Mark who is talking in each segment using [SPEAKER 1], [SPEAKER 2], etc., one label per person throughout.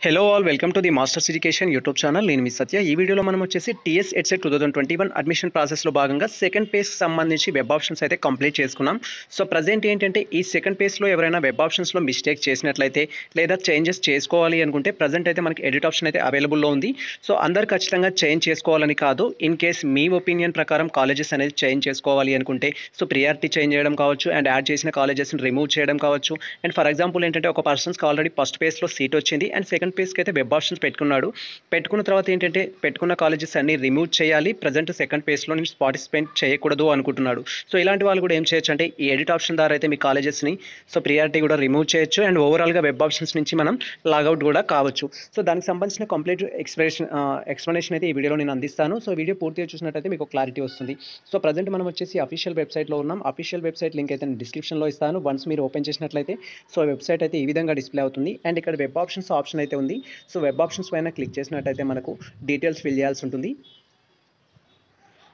[SPEAKER 1] Hello all welcome to the masters education YouTube channel. నేను మీ సత్య. ఈ వీడియోలో మనం వచ్చేసి టీఎస్ ఎడ్సెట్ 2021 అడ్మిషన్ ప్రాసెస్లో భాగంగా సెకండ్ పేజ్కి సంబంధించి వెబ్ ఆప్షన్స్ అయితే కంప్లీట్ చేసుకున్నాం. సో ప్రజెంట్ ఏంటంటే ఈ సెకండ్ పేజ్లో ఎవరైనా వెబ్ ఆప్షన్స్లో మిస్టేక్ చేసినట్లయితే లేదా చేంజెస్ చేసుకోవాలి అనుకుంటే ప్రజెంట్ అయితే మనకి ఎడిట్ ఆప్షన్ అయితే అవైలబుల్లో ఉంది. సో అందరు ఖచ్చితంగా చేంజ్ చేసుకోవాలని కాదు, ఇన్ కేస్ మీ ఒపీనియన్ ప్రకారం కాలేజెస్ అనేది చేంజ్ చేసుకోవాలి అనుకుంటే సో ప్రియారిటీ చేంజ్ చేయడం కావచ్చు అండ్ యాడ్ చేసిన కాలేజెస్ని రిమూవ్ చేయడం కావచ్చు. అండ్ ఫర్ ఎగ్జాంపుల్ ఏంటంటే ఒక పర్సన్స్కి ఆల్రెడీ ఫస్ట్ పేజ్లో సీట్ వచ్చింది అండ్ సెకండ్ పేజ్కి అయితే వెబ్ ఆప్షన్స్ పెట్టుకున్నాడు. పెట్టుకున్న తర్వాత ఏంటంటే పెట్టుకున్న కాలేజెస్ అన్ని రిమూవ్ చేయాలి, ప్రజెంట్ సెకండ్ పేజ్లో నుంచి పార్టిసిపేట్ చేయకూడదు అనుకుంటున్నాడు. సో ఇలాంటి వాళ్ళు కూడా ఏం చేయొచ్చు అంటే ఈ ఎడిట్ ఆప్షన్ ద్వారా అయితే మీ కాలేజెస్ని సో ప్రియారిటీ కూడా రిమూవ్ చేయొచ్చు అండ్ ఓవరాల్గా వెబ్ ఆప్షన్స్ నుంచి మనం లాగౌట్ కూడా కావచ్చు. సో దానికి సంబంధించిన కంప్లీట్ ఎక్స్ప్లెనేషన్ అయితే ఈ వీడియోలో నేను అందిస్తాను. సో వీడియో పూర్తిగా చూసినట్టయితే మీకు క్లారిటీ వస్తుంది. సో ప్రజెంట్ మనం వచ్చేసి అఫీషియల్ వెబ్సైట్లో ఉన్నాం. అఫీషియల్ వెబ్సైట్ లింక్ అయితే నేను డిస్క్రిప్షన్లో ఇస్తాను. వన్స్ మీరు ఓపెన్ చేసినట్లయితే సో వెబ్సైట్ అయితే ఈ విధంగా డిస్ప్లే అవుతుంది అండ్ ఇక్కడ వెబ్ ఆప్షన్స్ ఆప్షన్ అయితే ఉంది. సో వెబ్ ఆప్షన్స్ పైన క్లిక్ చేసినట్టయితే మనకు డీటెయిల్స్ ఫిల్ చేయాల్సి ఉంటుంది.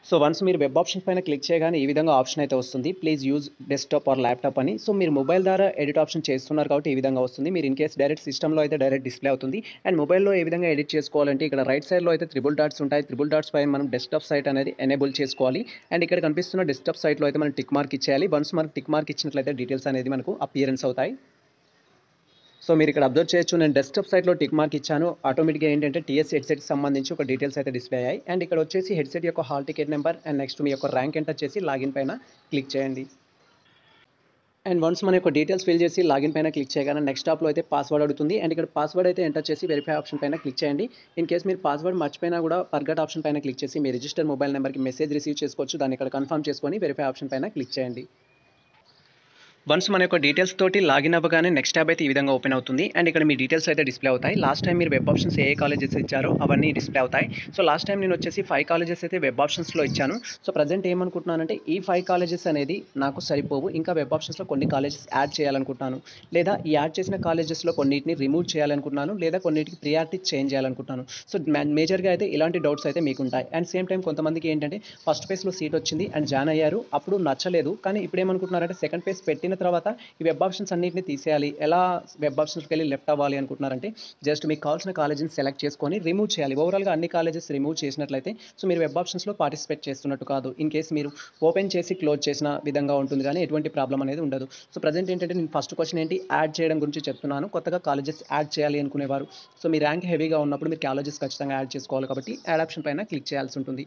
[SPEAKER 1] సో వన్స్ మీరు వెబ్ ఆప్షన్ పైన క్లిక్ చేయగానే ఈ విధంగా ఆప్షన్ అయితే వస్తుంది, please use desktop are laptop అని. సో మీరు మొబైల్ ద్వారా ఎడిట్ ఆప్షన్ చేస్తున్నారు కాబట్టి ఈ విధంగా వస్తుంది. మీరు ఇన్ కేస్ డైరెక్ట్ సిస్టంలో అయితే డైరెక్ట్ డిస్ప్లే అవుతుంది. అండ్ మొబైల్లో ఏ విధంగా ఎడిట్ చేసుకోవాలంటే ఇక్కడ రైట్ సైడ్లో అయితే త్రిబుల్ డాట్స్ ఉంటాయి. త్రిబుల్ డాట్స్ పైన మనం డెస్క్టాప్ సైట్ అనేది ఎనేబుల్ చేసుకోవాలి అండ్ ఇక్కడ కనిపిస్తున్న డెస్క్టాప్ సైట్లో అయితే మనం టిక్ మార్క్ ఇచ్చేయాలి. వన్స్ మనకు టిక్ మార్క్ ఇచ్చినట్లయితే డీటెయిల్స్ అనేది మనకు అపియరెన్స్ అవుతాయి. సో మీరు ఇక్కడ అబ్జర్వ్ చేయొచ్చు, నేను డెస్క్టాప్ సైట్లో టిక్ మార్క్ ఇచ్చాను. ఆటోమేటిక్గా ఏంటంటే టీఎస్ హెడ్సెట్కి సంబంధించి ఒక డీటెయిల్స్ అయితే డిస్ప్లే అయ్యాయి అండ్ ఇక్కడ వచ్చేసి హెడ్సెట్ యొక్క hall ticket number and next మీ యొక్క ర్యాంక్ ఎంటర్ చేసి లాగిన్ పైన క్లిక్ చేయండి. అండ్ వన్స్ మన యొక్క డీటెయిల్స్ ఫిల్ చేసి లాగిన్ పైన క్లిక్ చేయగానే నెక్స్ట్ టాప్లో అయితే పాస్వర్డ్ అడుగుతుంది అండ్ ఇక్కడ పాస్వర్డ్ అయితే ఎంటర్ చేసి వెరిఫై ఆప్షన్ పైన క్లిక్ చేయండి. ఇన్ కేస్ మీరు పాస్వర్డ్ మర్చిపోయినా కూడా ఫర్గట్ ఆప్షన్ పైన క్లిక్ చేసి మీ రిజిస్టర్ మొబైల్ నెంబర్కి మెసేజ్ రిసీవ్ చేసుకోవచ్చు. దాన్ని ఇక్కడ కన్ఫర్మ్ చేసుకొని వెరిఫై ఆప్షన్ పైన క్లిక్ చేయండి. వన్స్ మన యొక్క డీటెయిల్స్ తోటి లాగిన్ అవ్వగానే నెక్స్ట్ ట్యాబ్ అయితే ఈ విధంగా ఓపెన్ అవుతుంది అండ్ ఇక్కడ మీ డీటెయిల్స్ అయితే డిస్ప్లే అవుతాయి. లాస్ట్ టైం మీరు వెబ్ ఆప్షన్స్ ఏ కాలేజెస్ ఇచ్చారో అవన్నీ డిస్ప్లే అవుతాయి. సో లాస్ట్ టైం నేను వచ్చేసి 5 కాలేజెస్ అయితే వెబ్ ఆప్షన్స్లో ఇచ్చాను. సో ప్రజెంట్ ఏమనుకుంటున్నానంటే ఈ 5 కాలేజెస్ అనేది నాకు సరిపోవు, ఇంకా వెబ్ ఆప్షన్స్లో కొన్ని కాలేజెస్ యాడ్ చేయాలనుకుంటున్నాను, లేదా ఈ యాడ్ చేసిన కాలేజెస్లో కొన్నిటిని రిమూవ్ చేయాలనుకుంటున్నాను, లేదా కొన్నిటికి ప్రియారిటీ చేంజ్ చేయాలనుకుంటున్నాను. సో మేజర్గా అయితే ఇలాంటి డౌట్స్ అయితే మీకు ఉంటాయి. అండ్ సేమ్ టైం కొంతమందికి ఏంటంటే ఫస్ట్ పేజ్లో సీట్ వచ్చింది అండ్ జాయిన్ అయ్యారు, అప్పుడు నచ్చలేదు, కానీ ఇప్పుడు ఏమనుకుంటున్నారంటే సెకండ్ పేజ్ పెట్టిన తర్వాత ఈ వెబ్ ఆప్షన్స్ అన్నింటినీ తీసేయాలి, ఎలా వెబ్ ఆప్షన్స్కి వెళ్ళి లెఫ్ట్ అవ్వాలి అనుకుంటున్నారంటే జస్ట్ మీకు కావాల్సిన కాలేజీని సెలెక్ట్ చేసుకొని రిమూవ్ చేయాలి. ఓవరాల్గా అన్ని కాలేజెస్ రిమూవ్ చేసినట్లయితే సో మీరు వెబ్ ఆప్షన్స్లో పార్టిసిపేట్ చేస్తున్నట్టు కాదు. ఇన్ కేస్ మీరు ఓపెన్ చేసి క్లోజ్ చేసిన విధంగా ఉంటుంది కానీ ఎటువంటి ప్రాబ్లం అనేది ఉండదు. సో ప్రజెంట్ ఏంటంటే నేను ఫస్ట్ క్వశ్చన్ ఏంటి యాడ్ చేయడం గురించి చెప్తున్నాను. కొత్తగా కాలేజెస్ యాడ్ చేయాలి అనుకునేవారు, సో మీ ర్యాంక్ హెవీగా ఉన్నప్పుడు మీరు కాలేజెస్ ఖచ్చితంగా యాడ్ చేసుకోవాలి కాబట్టి యాడ్ ఆప్షన్ పైన క్లిక్ చేయాల్సి ఉంటుంది.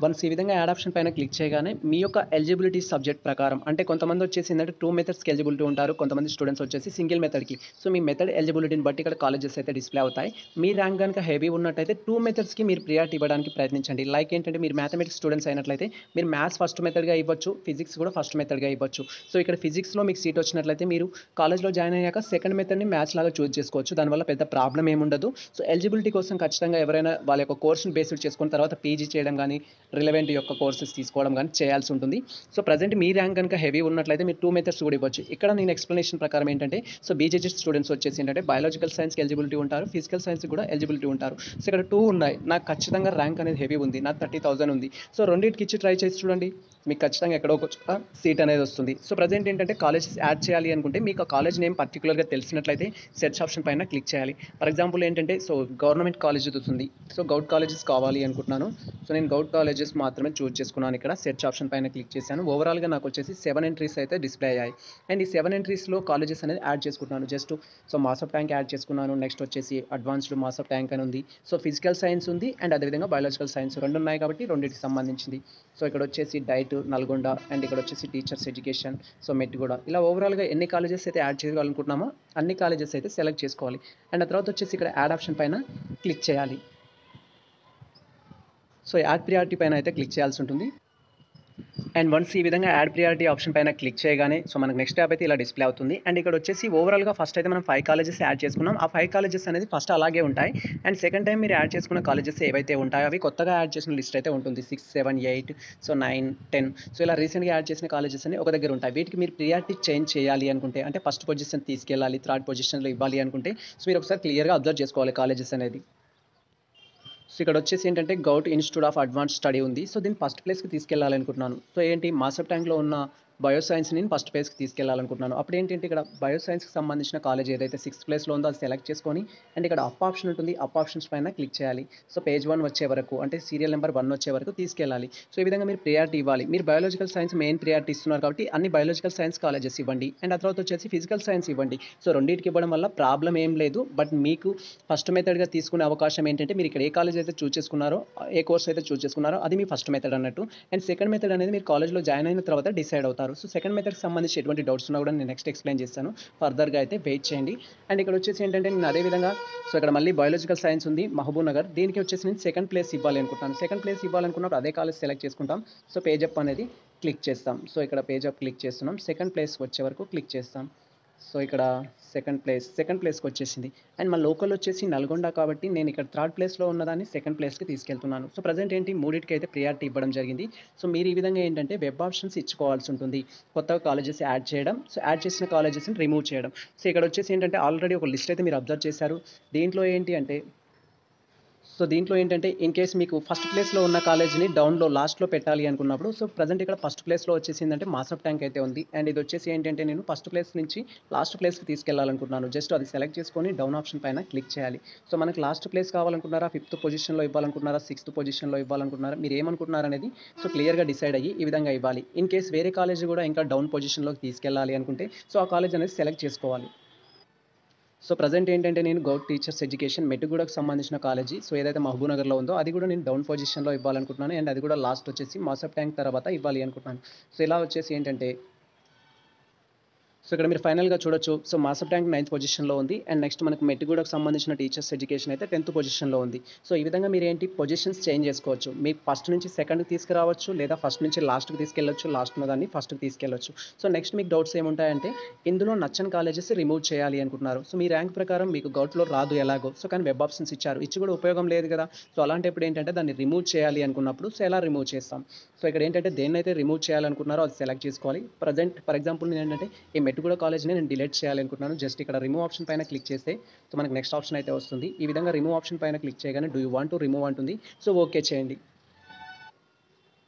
[SPEAKER 1] వన్స్ ఈ విధంగా యాడ్ ఆప్షన్ పైన క్లిక్ చేయగానే మీ యొక్క ఎలిజిబిలిటీ సబ్జెక్ట్ ప్రకారం, అంటే కొంతమంది వచ్చేసి ఏంటంటే 2 మెథడ్స్కి ఎలిజిబిలిటీ ఉంటారు, కొంతమంది స్టూడెంట్స్ వచ్చేసి సింగిల్ మెథడ్కి. సో మీ మెథడ్ ఎలిజిబిలిటీని బట్టి ఇక్కడ కాలేజెస్ అయితే డిస్ప్లే అవుతాయి. మీ ర్యాంక్ కనుక హెవీ ఉన్నట్టయితే 2 మెథడ్స్కి మీరు ప్రియారిటీ ఇవ్వడానికి ప్రయత్నించండి. లైక్ ఏంటంటే మీరు మ్యాథమెటిక్స్ స్టూడెంట్స్ అయినట్లయితే మీరు మ్యాథ్స్ ఫస్ట్ మెథడ్గా ఇవ్వచ్చు, ఫిజిక్స్ కూడా ఫస్ట్ మెథడ్గా ఇవ్వచ్చు. సో ఇక్కడ ఫిజిక్స్లో మీకు సీట్ వచ్చినట్లయితే మీరు కాలేజ్లో జాయిన్ అయ్యాక సెకండ్ మెథడ్ని మ్యాథ్స్ లాగా చూస్ చేసుకోవచ్చు. దానివల్ల పెద్ద ప్రాబ్లం ఏముండదు. సో ఎలిజిబిలిటీ కోసం ఖచ్చితంగా ఎవరైనా వాళ్ళ యొక్క కోర్సును బేస్డ్ చేసుకున్న తర్వాత పీజీ చేయడం కానీ రిలవెంట్ యొక్క కోర్సెస్ తీసుకోవడం కానీ చేయాల్సి ఉంటుంది. సో ప్రజెంట్ మీ ర్యాంక్ కనుక హెవీ ఉన్నట్లయితే మీరు 2 మెథడ్స్ కూడా ఇవ్వచ్చు. ఇక్కడ నేను ఎక్స్ప్లెనేషన్ ప్రకారం ఏంటంటే సో బీజేజీ స్టూడెంట్స్ వచ్చేసి ఏంటంటే బయాలజికల్ సైన్స్కి ఎలిజిబిలిటీ ఉంటారు, ఫిజికల్ సైన్స్ కూడా ఎలిజిబిలిటీ ఉంటారు. సో ఇక్కడ 2 ఉన్నాయి, నాకు ఖచ్చితంగా ర్యాంక్ అనేది హెవీ ఉంది, నాకు 30,000 ఉంది. సో రెండింటికి ఇచ్చి ట్రై చేసి చూడండి, మీకు ఖచ్చితంగా ఎక్కడో ఒక సీట్ అనేది వస్తుంది. సో ప్రజెంట్ ఏంటంటే కాలేజెస్ యాడ్ చేయాలి అనుకుంటే మీకు ఆ కాలేజ్ నేమ్ పర్టికులర్గా తెలిసినట్లయితే సెర్చ్ ఆప్షన్ పైన క్లిక్ చేయాలి. ఫర్ ఎగ్జాంపుల్ ఏంటంటే సో గవర్నమెంట్ కాలేజ్ వస్తుంది, సో గౌట్ కాలేజెస్ కావాలి అనుకుంటున్నాను. సో నేను గౌట్ కాలేజెస్ మాత్రమే చూస్ చేసుకున్నాను. ఇక్కడ సెర్చ్ ఆప్షన్ పైన క్లిక్ చేశాను. ఓవరాల్గా నాకు వచ్చేసి 7 ఎంట్రీస్ అయితే డిస్ప్లే అయ్యాయి అండ్ ఈ 7 ఎంట్రీస్లో కాలేజెస్ అనేది యాడ్ చేసుకుంటున్నాను. Just so mass of tank add చేసుకున్నాను, నెక్స్ట్ వచ్చేసి అడ్వాన్స్డ్ మాస్ ఆఫ్ ట్యాంక్ అని ఉంది, సో ఫిజికల్ సైన్స్ ఉంది అండ్ అదేవిధంగా బయాలజికల్ సైన్స్ రెండు ఉన్నాయి కాబట్టి రెండింటికి సంబంధించింది. సో ఇక్కడ వచ్చేసి డైట్ నల్గొండ అండ్ ఇక్కడ వచ్చేసి టీచర్స్ ఎడ్యుకేషన్, సో మెట్ కూడా, ఇలా ఓవరాల్గా ఎన్ని కాలేజెస్ అయితే యాడ్ చేయాలనుకుంటున్నామో అన్ని కాలేజెస్ అయితే సెలెక్ట్ చేసుకోవాలి అండ్ ఆ తర్వాత వచ్చేసి ఇక్కడ యాడ్ ఆప్షన్ పైన క్లిక్ చేయాలి. సో యాడ్ ప్రియారిటీ పైన అయితే క్లిక్ చేయాల్సి ఉంటుంది. అండ్ వన్స్ ఈ విధంగా యాడ్ ప్రియారిటీ ఆప్షన్ పైన క్లిక్ చేయగానే సో మనకు నెక్స్ట్ ట్యాబ్ అయితే ఇలా డిస్ప్లే అవుతుంది అండ్ ఇక్కడ వచ్చేసి ఓవరాల్గా ఫస్ట్ అయితే మనం 5 కాలేజెస్ యాడ్ చేసుకున్నాం. ఆ 5 కాలేజెస్ అనేది ఫస్ట్ అలాగే ఉంటాయి అండ్ సెకండ్ టైం మీరు యాడ్ చేసుకున్న కాలేజెస్ ఏవైతే ఉంటాయో అవి కొత్తగా యాడ్ చేసిన లిస్ట్ అయితే ఉంటుంది. 6, 7, 8, సో 9, 10, సో ఇలా రీసెంట్గా యాడ్ చేసిన కాలేజెస్ అన్ని ఒక దగ్గర ఉంటాయి. వీటికి మీరు ప్రియారిటీ చేంజ్ చేయాలి అనుకుంటే, అంటే ఫస్ట్ పొజిషన్ తీసుకెళ్ళాలి, థర్డ్ పొజిషన్లో ఇవ్వాలి అనుకుంటే సో మీరు ఒకసారి క్లియర్గా అబ్జర్వ్ చేసుకోవాలి కాలేజెస్ అనేది. సో ఇక్కడ వచ్చేసి ఏంటంటే గౌట్ ఇన్స్టిట్యూట్ ఆఫ్ అడ్వాన్స్ స్టడీ ఉంది, సో దీన్ని ఫస్ట్ ప్లేస్కి తీసుకెళ్ళాలనుకుంటున్నాను. సో ఏంటి మాసప్ ట్యాంక్లో ఉన్న బయోసైన్స్ నేను ఫస్ట్ పేజ్కి తీసుకెళ్ళాలనుకుంటున్నాను. అప్పుడు ఏంటంటే ఇక్కడ బయోసైన్స్కి సంబంధించిన కాలేజ్ ఏదైతే సిక్స్త్ ప్లేస్లో ఉందో అది సెలెక్ట్ చేసుకొని అండ్ ఇక్కడ అప్ ఆప్షన్ ఉంటుంది. అప్ ఆప్షన్స్ పైన క్లిక్ చేయాలి. సో పేజ్ 1 వచ్చే వరకు అంటే సీరియల్ నెంబర్ 1 వచ్చే వరకు తీసుకెళ్ళాలి. సో ఈ విధంగా మీరు ప్రియారిటీ ఇవ్వాలి. మీరు బయాలజికల్ సైన్స్ మెయిన్ ప్రియారిటీ ఇస్తున్నారు కాబట్టి అన్ని బయాలజికల్ సైన్స్ కాలేజెస్ ఇవ్వండి. అండ్ ఆ తర్వాత వచ్చేసి ఫిజికల్ సైన్స్ ఇవ్వండి. సో రెండింటికి ఇవ్వడం వల్ల ప్రాబ్లం ఏం లేదు. బట్ మీకు ఫస్ట్ మెథడ్గా తీసుకునే అవకాశం ఏంటంటే మీరు ఇక్కడ ఏ కాలేజ్ అయితే చూస్ చేసుకున్నారో ఏ కోర్స్ అయితే చూస్ చేసుకున్నారో అది మీ ఫస్ట్ మెథడ్ అన్నట్టు. అండ్ సెకండ్ మెథడ్ అనేది మీరు కాలేజ్లో జాయిన్ అయిన తర్వాత డిసైడ్ అవుతారు. సో సెకండ్ మెథడ్కి సంబంధించి ఎటువంటి డౌట్స్ ఉన్నా కూడా నేను నెక్స్ట్ ఎక్స్ప్లెయిన్ చేస్తాను. ఫర్దర్గా అయితే వెయిట్ చేయండి. అండ్ ఇక్కడ వచ్చేసి ఏంటంటే నేను అదేవిధంగా సో ఇక్కడ మళ్ళీ బయాలజికల్ సైన్స్ ఉంది మహబూబ్ నగర్. దీనికి వచ్చేసి నేను సెకండ్ ప్లేస్ ఇవ్వాలి అనుకుంటాను. సెకండ్ ప్లేస్ ఇవ్వాలనుకున్నప్పుడు అదే కాలేజ్ సెలెక్ట్ చేసుకుంటాం. సో పేజ్ అప్ అనేది క్లిక్ చేస్తాం. సో ఇక్కడ పేజ్ అప్ క్లిక్ చేస్తున్నాం. సెకండ్ ప్లేస్ వచ్చే వరకు క్లిక్ చేస్తాం. సో ఇక్కడ సెకండ్ ప్లేస్కి వచ్చేసింది. అండ్ మా లోకల్ వచ్చేసి నల్గొండ కాబట్టి నేను ఇక్కడ థర్డ్ ప్లేస్లో ఉన్నదాన్ని సెకండ్ ప్లేస్కి తీసుకెళ్తున్నాను. సో ప్రజెంట్ ఏంటి మూడింటికి అయితే ప్రియారిటీ ఇవ్వడం జరిగింది. సో మీరు ఈ విధంగా ఏంటంటే వెబ్ ఆప్షన్స్ ఇచ్చుకోవాల్సి ఉంటుంది. కొత్తగా కాలేజెస్ యాడ్ చేయడం, సో యాడ్ చేసిన కాలేజెస్ని రిమూవ్ చేయడం. సో ఇక్కడ వచ్చేసి ఏంటంటే ఆల్రెడీ ఒక లిస్ట్ అయితే మీరు అబ్జర్వ్ చేశారు. దీంట్లో ఏంటి అంటే దీంట్లో ఏంటంటే ఇన్ కేస్ మీకు ఫస్ట్ ప్లేస్లో ఉన్న కాలేజ్ని డౌన్లో లాస్ట్లో పెట్టాలి అనుకున్నప్పుడు సో ప్రజెంట్ ఇక్కడ ఫస్ట్ ప్లేస్లో వచ్చేసిందంటే మాసప్ ట్యాంక్ అయితే ఉంది. అండ్ ఇది వచ్చేసి ఏంటంటే నేను ఫస్ట్ ప్లేస్ నుంచి లాస్ట్ ప్లేస్కి తీసుకెళ్లాలనుకుంటున్నాను. జస్ట్ అది సెలెక్ట్ చేసుకొని డౌన్ ఆప్షన్ పైన క్లిక్ చేయాలి. సో మనకి లాస్ట్ ప్లేస్ కావాలనుకుంటున్నారా, ఫిఫ్త్ పొజిషన్లో ఇవ్వాలనుకుంటున్నారా, సిక్స్త్ పొజిషన్లో ఇవ్వాలనుకుంటున్నారా, మీరు ఏమనుకుంటున్నారు అనేది సో క్లియర్గా డిసైడ్ అయ్యి ఈ విధంగా ఇవ్వాలి. ఇన్ కేస్ వేరే కాలేజ్ కూడా ఇంకా డౌన్ పొజిషన్లోకి తీసుకెళ్ళాలి అనుకుంటే సో ఆ కాలేజ్ అనేది సెలెక్ట్ చేసుకోవాలి. సో ప్రజెంట్ ఏంటంటే నేను గౌట్ టీచర్స్ ఎడ్యుకేషన్ మెట్టుగూడకు సంబంధించిన కాలేజీ సో ఏదైతే మహబూబ్ నగర్లో ఉందో అది కూడా నేను డౌన్ పొజిషన్లో ఇవ్వాలనుకుంటున్నాను. అండ్ అది కూడా లాస్ట్ వచ్చేసి మాసప్ ట్యాంక్ తర్వాత ఇవ్వాలి అనుకుంటున్నాను. సో ఇలా వచ్చేసి ఏంటంటే సో ఇక్కడ మీరు ఫైనల్గా చూడొచ్చు. సో మాసప్ ట్యాంక్ 9th పొజిషన్లో ఉంది. అండ్ నెక్స్ట్ మనకు మెట్టుగూడకు సంబంధించిన టీచర్స్ ఎడ్యుకేషన్ అయితే 10th పొజిషన్లో ఉంది. సో ఈ విధంగా మీరు ఏంటి పొజిషన్స్ చేంజ్ చేసుకోవచ్చు. మీ ఫస్ట్ నుంచి సెకండ్కి తీసుకురావచ్చు, లేదా ఫస్ట్ నుంచి లాస్ట్కి తీసుకెళ్ళొచ్చు, లాస్ట్ ఉన్న దాన్ని ఫస్ట్కి తీసుకెళ్ళొచ్చు. సో నెక్స్ట్ మీకు డౌట్స్ ఏముంటాయంటే ఇందులో నచ్చని కాలేజెస్ రిమూవ్ చేయాలి అనుకుంటున్నారు. సో మీ ర్యాంక్ ప్రకారం మీకు గౌట్లో రాదు ఎలాగో, సో కానీ వెబ్ ఆప్షన్స్ ఇచ్చారు, ఇచ్చి కూడా ఉపయోగం లేదు కదా. సో అలాంటప్పుడు ఏంటంటే దాన్ని రిమూవ్ చేయాలి అనుకున్నప్పుడు సో ఎలా రిమూవ్ చేస్తాం. సో ఇక్కడ ఏంటంటే దేన్నైతే రిమూవ్ చేయాలనుకున్నారో అది సెలెక్ట్ చేసుకోవాలి. ప్రజెంట్ ఫర్ ఎగ్జాంపుల్ నేను ఏంటంటే ఈ మెట్టుగూడ కాలేజ్ని నేను డిలీట్ చేయాలనుకుంటున్నాను. జస్ట్ ఇక్కడ రిమూవ్ ఆప్షన్ పైన క్లిక్ చేస్తే సో మనకు నెక్స్ట్ ఆప్షన్ అయితే వస్తుంది. ఈ విధంగా రిమూవ్ ఆప్షన్ పైన క్లిక్ చేయగానే do you want to remove అంటుంది. సో ఓకే చేయండి.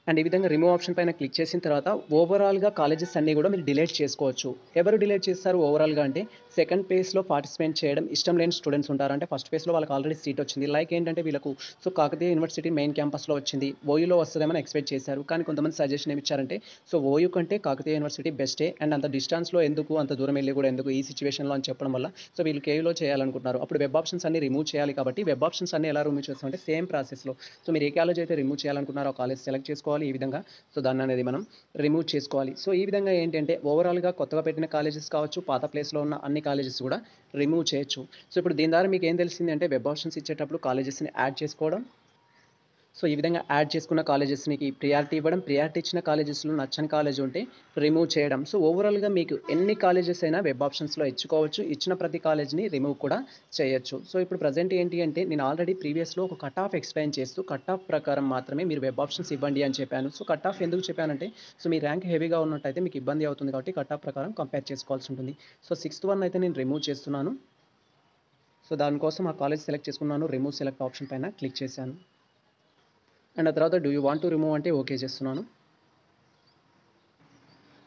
[SPEAKER 1] అండ్ ఈ విధంగా రిమూవ్ ఆప్షన్ పైన క్లిక్ చేసిన తర్వాత ఓవరాల్గా కాలేజెస్ అన్నీ కూడా మీరు డిలీట్ చేసుకోవచ్చు. ఎవరు డిలీట్ చేస్తారు ఓవరాల్గా అంటే సెకండ్ ఫేజ్లో పార్టిసిపేట్ చేయడం ఇష్టం లేని స్టూడెంట్స్ ఉంటారు. అంటే ఫస్ట్ ఫేజ్లో వాళ్ళకి ఆల్రెడీ సీట్ వచ్చింది. లైక్ ఏంటంటే వీళ్ళకు సో కాకతీయ యూనివర్సిటీ మెయిన్ క్యాంపస్లో వచ్చింది, ఓయూలో వస్తుందేమని ఎక్స్పెక్ట్ చేశారు. కానీ కొంతమంది సజెషన్ ఏమి ఇచ్చారంటే సో ఓయూ కంటే కాకతీయ యూనివర్సిటీ బెస్టే, అండ్ అంత డిస్టెన్స్లో ఎందుకు, అంత దూరం వెళ్ళి కూడా ఎందుకు ఈ సిచ్యువేషన్లో అని చెప్పడం వల్ల సో వీళ్ళు కేయూలో చేయాలనుకుంటున్నారు. అప్పుడు వెబ్ ఆప్షన్స్ అన్ని రిమూవ్ చేయాలి కాబట్టి వెబ్ ఆప్షన్స్ అన్ని ఎలా రిమూవ్ చేస్తామంటే సేమ్ ప్రాసెస్లో సో మీరు ఏ కాలేజ్ అయితే రిమూవ్ చేయాలనుకున్నారో ఆ కాలేజ్ సెలెక్ట్ చేసుకోవాలి. ఈ విధంగా సో దాన్ని అనేది మనం రిమూవ్ చేసుకోవాలి. సో ఈ విధంగా ఏంటంటే ఓవరాల్గా కొత్తగా పెట్టిన కాలేజెస్ కావచ్చు, పాత ప్లేస్లో ఉన్న అన్ని కాలేజెస్ కూడా రిమూవ్ చేయొచ్చు. సో ఇప్పుడు దీని ద్వారా మీకు ఏం తెలిసింది అంటే వెబ్ ఆప్షన్స్ ఇచ్చేటప్పుడు కాలేజెస్ని యాడ్ చేసుకోవడం, సో ఈ విధంగా యాడ్ చేసుకున్న కాలేజెస్కి ప్రియారిటీ ఇవ్వడం, ప్రియారిటీ ఇచ్చిన కాలేజెస్లో నచ్చని కాలేజ్ ఉంటే రిమూవ్ చేయడం. సో ఓవరాల్గా మీకు ఎన్ని కాలేజెస్ అయినా వెబ్ ఆప్షన్స్లో ఇచ్చుకోవచ్చు. ఇచ్చిన ప్రతి కాలేజ్ని రిమూవ్ కూడా చేయొచ్చు. సో ఇప్పుడు ప్రజెంట్ ఏంటి అంటే నేను ఆల్రెడీ ప్రీవియస్లో ఒక కట్ ఆఫ్ ఎక్స్ప్లెయిన్ చేస్తూ కట్ ఆఫ్ ప్రకారం మాత్రమే మీరు వెబ్ ఆప్షన్స్ ఇవ్వండి అని చెప్పాను. సో కట్ ఆఫ్ ఎందుకు చెప్పానంటే సో మీ ర్యాంక్ హెవీగా ఉన్నట్టయితే మీకు ఇబ్బంది అవుతుంది కాబట్టి కట్ ఆఫ్ ప్రకారం కంపేర్ చేసుకోవాల్సి ఉంటుంది. సో 6th వన్ అయితే నేను రిమూవ్ చేస్తున్నాను. సో దానికోసం ఆ కాలేజ్ సెలెక్ట్ చేసుకున్నాను, రిమూవ్ సెలెక్ట్ ఆప్షన్ పైన క్లిక్ చేశాను. అండ్ ఆ తర్వాత do you want to remove అంటే ఓకే చేస్తున్నాను.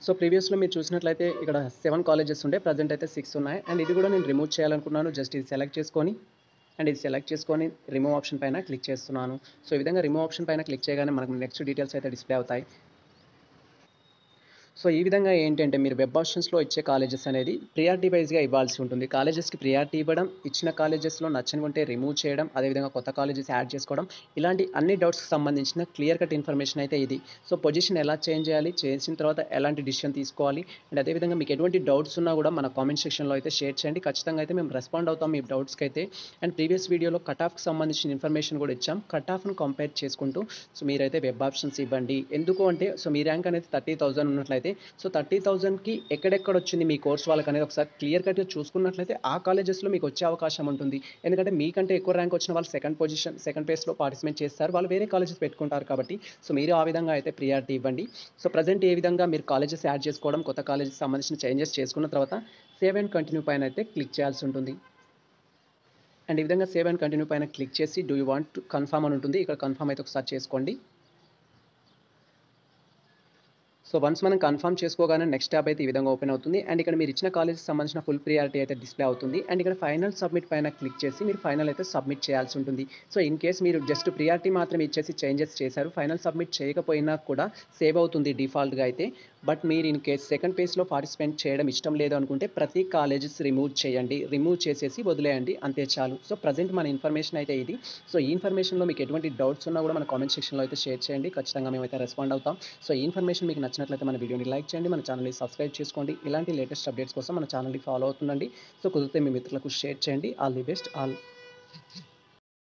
[SPEAKER 1] సో ప్రీవియస్లో మీరు చూసినట్లయితే ఇక్కడ 7 కాలేజెస్ ఉండే, ప్రజెంట్ అయితే 6 ఉన్నాయి. అండ్ ఇది కూడా నేను రిమూవ్ చేయాలనుకున్నాను. జస్ట్ ఇది సెలెక్ట్ చేసుకొని అండ్ ఇది సెలెక్ట్ చేసుకొని రిమూవ్ ఆప్షన్ పైన క్లిక్ చేస్తున్నాను. సో ఈ విధంగా రిమూవ్ ఆప్షన్ పైన క్లిక్ చేయగానే మనకు నెక్స్ట్ డీటెయిల్స్ అయితే డిస్ప్లే అవుతాయి. సో ఈ విధంగా ఏంటంటే మీరు వెబ్ ఆప్షన్స్లో ఇచ్చే కాలేజెస్ అనేది ప్రియారిటీ వైజ్గా ఇవ్వాల్సి ఉంటుంది. కాలేజెస్కి ప్రియారిటీ ఇవ్వడం, ఇచ్చిన కాలేజెస్లో నచ్చని ఉంటే రిమూవ్ చేయడం, అదేవిధంగా కొత్త కాలేజెస్ యాడ్ చేసుకోవడం, ఇలాంటి అన్ని డౌట్స్కి సంబంధించిన క్లియర్ కట్ ఇన్ఫర్మేషన్ అయితే ఇది. సో పొజిషన్ ఎలా చేంజ్ చేయాలి, చేసిన తర్వాత ఎలాంటి డిసిషన్ తీసుకోవాలి, అండ్ అదేవిధంగా మీకు ఎటువంటి డౌట్స్ ఉన్నా కూడా మన కామెంట్ సెక్షన్లో అయితే షేర్ చేయండి. ఖచ్చితంగా అయితే మేము రెస్పాండ్ అవుతాం మీ డౌట్స్కి అయితే. అండ్ ప్రీవియస్ వీడియోలో కట్ ఆఫ్కి సంబంధించిన ఇన్ఫర్మేషన్ కూడా ఇచ్చాం. కట్ ఆఫ్ను కంపేర్ చేసుకుంటూ సో మీరైతే వెబ్ ఆప్షన్స్ ఇవ్వండి. ఎందుకు అంటే సో మీ ర్యాంక్ అనేది 30,000 ఉన్నట్లయితే సో 30,000కి ఎక్కడెక్కడ వచ్చింది మీ కోర్స్ వాళ్ళకి అనేది ఒకసారి క్లియర్ కట్గా చూసుకున్నట్లయితే ఆ కాలేజెస్లో మీకు వచ్చే అవకాశం ఉంటుంది. ఎందుకంటే మీకంటే ఎక్కువ ర్యాంక్ వచ్చిన వాళ్ళు సెకండ్ ప్లేస్లో పార్టిసిపేట్ చేస్తారు, వాళ్ళు వేరే కాలేజెస్ పెట్టుకుంటారు కాబట్టి సో మీరు ఆ విధంగా అయితే ప్రియారిటీ ఇవ్వండి. సో ప్రజెంట్ ఏ విధంగా మీరు కాలేజెస్ యాడ్ చేసుకోవడం, కొత్త కాలేజెస్ సంబంధించిన చేంజెస్ చేసుకున్న తర్వాత సేవ్ అండ్ కంటిన్యూ పైన అయితే క్లిక్ చేయాల్సి ఉంటుంది. అండ్ ఈ విధంగా సేవ్ అండ్ కంటిన్యూ పైన క్లిక్ చేసి do you want to confirm అని ఉంటుంది. ఇక్కడ కన్ఫర్మ్ అయితే ఒకసారి చేసుకోండి. సో వన్స్ మనం కన్ఫర్మ్ చేసుకోగానే నెక్స్ట్ ట్యాబ్ అయితే ఈ విధంగా ఓపెన్ అవుతుంది. అండ్ ఇక్కడ మీరు ఇచ్చిన కాలేజ్కి సంబంధించిన ఫుల్ ప్రియారిటీ అయితే డిస్ప్లే అవుతుంది. అండ్ ఇక్కడ ఫైనల్ సబ్మిట్ పైన క్లిక్ చేసి మీరు ఫైనల్ అయితే సబ్మిట్ చేయాల్సి ఉంటుంది. సో ఇన్ కేస్ మీరు జస్ట్ ప్రియారిటీ మాత్రం ఇచ్చేసి చేంజెస్ చేశారు, ఫైనల్ సబ్మిట్ చేయకపోయినా కూడా సేవ్ అవుతుంది డిఫాల్ట్గా అయితే. బట్ మీరు ఇన్ కేస్ సెకండ్ పేజ్లో పార్టిసిపేట్ చేయడం ఇష్టం లేదు అనుకుంటే ప్రతి కాలేజెస్ రిమూవ్ చేయండి, రిమూవ్ చేసేసి వదిలేయండి, అంతే చాలు. సో ప్రజెంట్ మన ఇన్ఫర్మేషన్ అయితే ఇది. సో ఈ ఇన్ఫర్మేషన్లో మీకు ఎటువంటి డౌట్స్ ఉన్నా కూడా మన కామెంట్ సెక్షన్లో అయితే షేర్ చేయండి, ఖచ్చితంగా మేమైతే రెస్పాండ్ అవుతాం. సో ఈ ఇన్ఫర్మేషన్ మీకు నచ్చినట్లయితే మన వీడియోని లైక్ చేయండి, మన ఛానల్ని సబ్స్క్రైబ్ చేసుకోండి. ఇలాంటి లేటెస్ట్ అప్డేట్స్ కోసం మన ఛానల్ని ఫాలో అవుతుండండి. సో కుదిరితే మీ మిత్రులకు షేర్ చేయండి. All the best all.